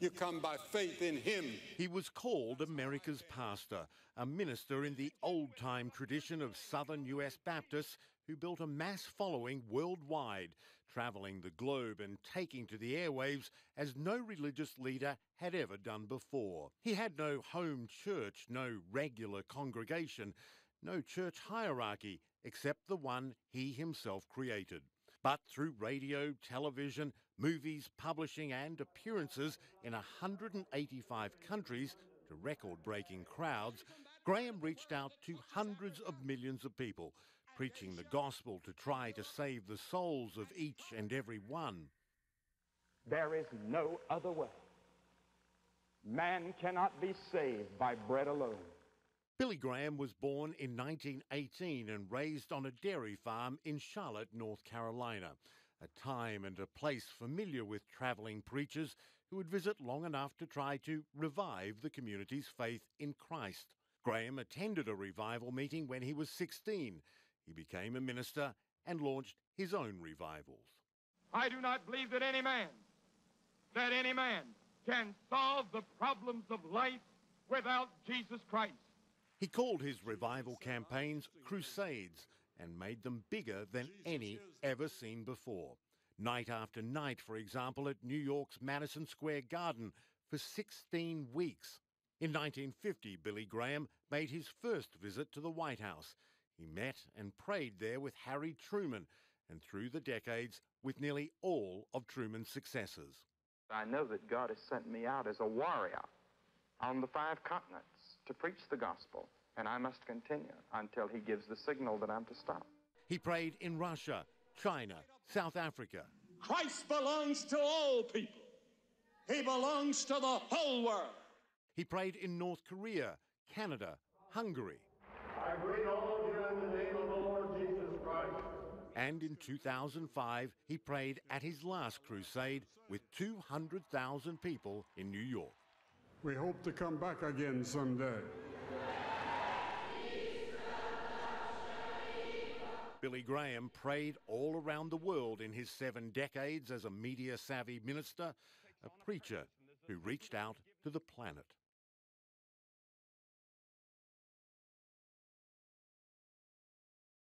You come by faith in him. He was called America's pastor, a minister in the old-time tradition of Southern U.S. Baptists who built a mass following worldwide, travelling the globe and taking to the airwaves as no religious leader had ever done before. He had no home church, no regular congregation, no church hierarchy, except the one he himself created. But through radio, television, movies, publishing and appearances in 185 countries to record-breaking crowds, Graham reached out to hundreds of millions of people, preaching the gospel to try to save the souls of each and every one. There is no other way. Man cannot be saved by bread alone. Billy Graham was born in 1918 and raised on a dairy farm in Charlotte, North Carolina, a time and a place familiar with travelling preachers who would visit long enough to try to revive the community's faith in Christ. Graham attended a revival meeting when he was 16. He became a minister and launched his own revivals. I do not believe that any man can solve the problems of life without Jesus Christ. He called his revival campaigns crusades and made them bigger than any ever seen before. Night after night, for example, at New York's Madison Square Garden for 16 weeks. In 1950, Billy Graham made his first visit to the White House. He met and prayed there with Harry Truman, and through the decades with nearly all of Truman's successors. I know that God has sent me out as a warrior on the 5 continents to preach the gospel, and I must continue until he gives the signal that I'm to stop. He prayed in Russia, China, South Africa. Christ belongs to all people. He belongs to the whole world. He prayed in North Korea, Canada, Hungary. I greet all of you in the name of the Lord Jesus Christ. And in 2005, he prayed at his last crusade with 200,000 people in New York. We hope to come back again someday. Billy Graham prayed all around the world in his 7 decades as a media-savvy minister, a preacher who reached out to the planet.